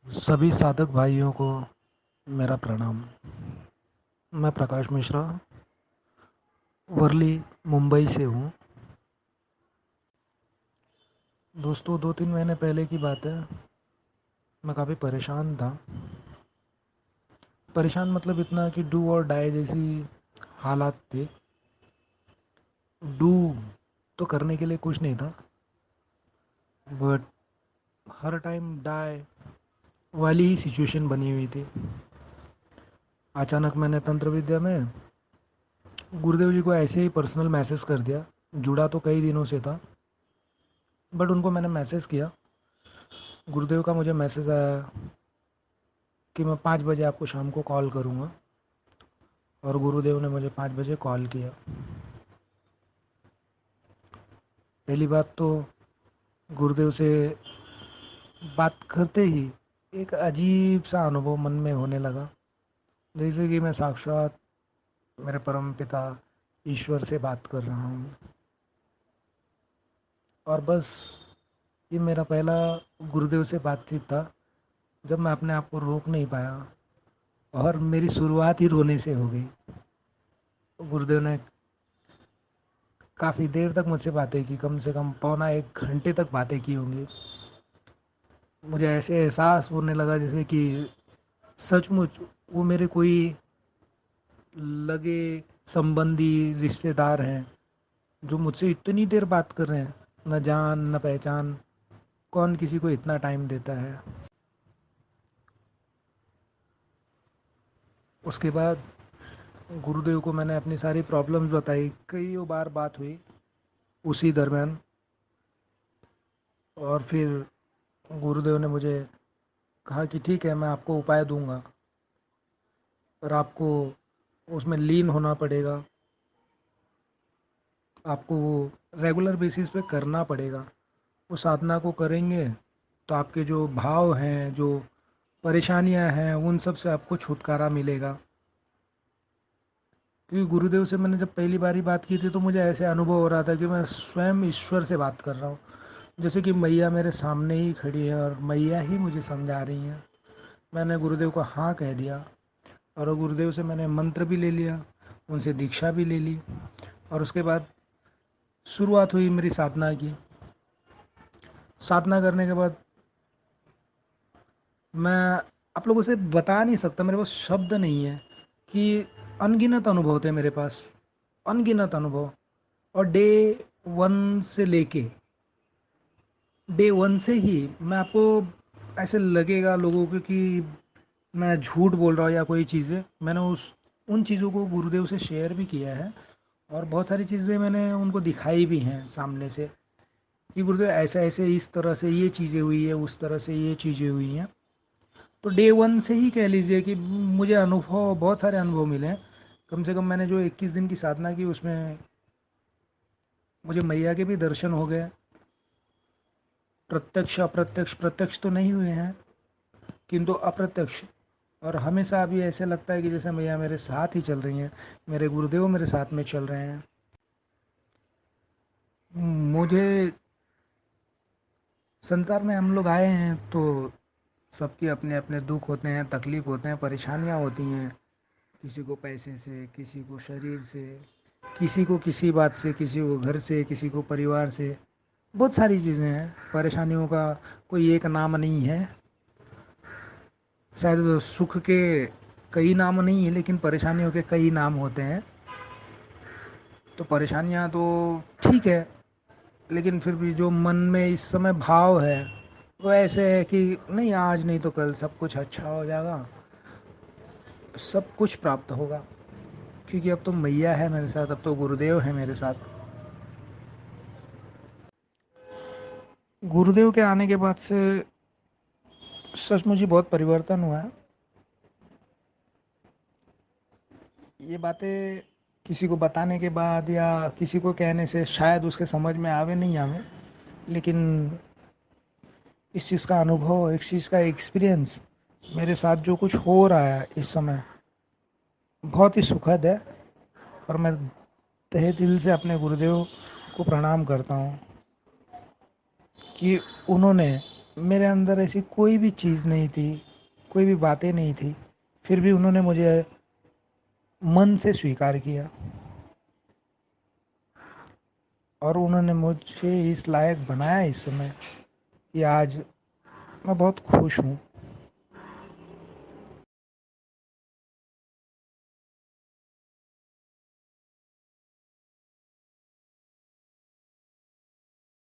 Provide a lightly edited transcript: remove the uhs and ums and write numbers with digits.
सभी साधक भाइयों को मेरा प्रणाम। मैं प्रकाश मिश्रा वर्ली मुंबई से हूँ। दोस्तों, 2-3 महीने पहले की बात है। मैं काफ़ी परेशान था। परेशान मतलब इतना कि डू और डाई जैसी हालात थे। डू तो करने के लिए कुछ नहीं था, बट हर टाइम डाई वाली ही सिचुएशन बनी हुई थी। अचानक मैंने तंत्र विद्या में गुरुदेव जी को ऐसे ही पर्सनल मैसेज कर दिया। जुड़ा तो कई दिनों से था, बट उनको मैंने मैसेज किया। गुरुदेव का मुझे मैसेज आया कि मैं 5 बजे आपको शाम को कॉल करूँगा, और गुरुदेव ने मुझे 5 बजे कॉल किया। पहली बात तो गुरुदेव से बात करते ही एक अजीब सा अनुभव मन में होने लगा, जैसे कि मैं साक्षात मेरे परम पिता ईश्वर से बात कर रहा हूँ। और बस ये मेरा पहला गुरुदेव से बातचीत था जब मैं अपने आप को रोक नहीं पाया, और मेरी शुरुआत ही रोने से हो गई। गुरुदेव ने काफ़ी देर तक मुझसे बातें की, कम से कम पौना 1 घंटे तक बातें की होंगी। मुझे ऐसे एहसास होने लगा जैसे कि सचमुच वो मेरे कोई लगे संबंधी रिश्तेदार हैं, जो मुझसे इतनी देर बात कर रहे हैं। न जान न पहचान, कौन किसी को इतना टाइम देता है। उसके बाद गुरुदेव को मैंने अपनी सारी प्रॉब्लम्स बताई, कई बार बात हुई उसी दरमियान। और फिर गुरुदेव ने मुझे कहा कि ठीक है, मैं आपको उपाय दूंगा, पर आपको उसमें लीन होना पड़ेगा। आपको वो रेगुलर बेसिस पे करना पड़ेगा। उस साधना को करेंगे तो आपके जो भाव हैं, जो परेशानियां हैं, उन सब से आपको छुटकारा मिलेगा। क्योंकि गुरुदेव से मैंने जब पहली बारी बात की थी तो मुझे ऐसे अनुभव हो रहा था कि मैं स्वयं ईश्वर से बात कर रहा हूँ। जैसे कि मैया मेरे सामने ही खड़ी है और मैया ही मुझे समझा रही हैं। मैंने गुरुदेव को हाँ कह दिया, और गुरुदेव से मैंने मंत्र भी ले लिया, उनसे दीक्षा भी ले ली। और उसके बाद शुरुआत हुई मेरी साधना की। साधना करने के बाद मैं आप लोगों से बता नहीं सकता, मेरे पास शब्द नहीं है कि अनगिनत अनुभव थे मेरे पास, अनगिनत अनुभव। और डे 1 से लेके डे 1 से ही मैं आपको ऐसे लगेगा लोगों को कि मैं झूठ बोल रहा हूँ या कोई चीज़ें, मैंने उस उन चीज़ों को गुरुदेव से शेयर भी किया है। और बहुत सारी चीज़ें मैंने उनको दिखाई भी हैं सामने से, कि गुरुदेव ऐसे ऐसे इस तरह से ये चीज़ें हुई है, उस तरह से ये चीज़ें हुई हैं। तो डे 1 से ही कह लीजिए कि मुझे अनुभव, बहुत सारे अनुभव मिले हैं। कम से कम मैंने जो 21 दिन की साधना की उसमें मुझे मैया के भी दर्शन हो गए। प्रत्यक्ष अप्रत्यक्ष, प्रत्यक्ष तो नहीं हुए हैं किंतु अप्रत्यक्ष। और हमेशा अभी ऐसे लगता है कि जैसे मैया मेरे साथ ही चल रही हैं, मेरे गुरुदेव मेरे साथ में चल रहे हैं। मुझे संसार में हम लोग आए हैं तो सबके अपने अपने दुख होते हैं, तकलीफ होते हैं, परेशानियां होती हैं। किसी को पैसे से, किसी को शरीर से, किसी को किसी बात से, किसी को घर से, किसी को परिवार से। बहुत सारी चीज़ें हैं। परेशानियों का कोई एक नाम नहीं है। शायद सुख के कई नाम नहीं है, लेकिन परेशानियों के कई नाम होते हैं। तो परेशानियां तो ठीक है, लेकिन फिर भी जो मन में इस समय भाव है वो ऐसे है कि नहीं, आज नहीं तो कल सब कुछ अच्छा हो जाएगा, सब कुछ प्राप्त होगा। क्योंकि अब तो मैया है मेरे साथ, अब तो गुरुदेव है मेरे साथ। गुरुदेव के आने के बाद से सचमुच ही बहुत परिवर्तन हुआ है। ये बातें किसी को बताने के बाद या किसी को कहने से शायद उसके समझ में आवे नहीं आवे, लेकिन इस चीज़ का अनुभव, इस चीज़ का एक्सपीरियंस, मेरे साथ जो कुछ हो रहा है इस समय, बहुत ही सुखद है। और मैं तहे दिल से अपने गुरुदेव को प्रणाम करता हूँ कि उन्होंने मेरे अंदर ऐसी कोई भी चीज़ नहीं थी, कोई भी बातें नहीं थी, फिर भी उन्होंने मुझे मन से स्वीकार किया और उन्होंने मुझे इस लायक बनाया इस समय कि आज मैं बहुत खुश हूँ।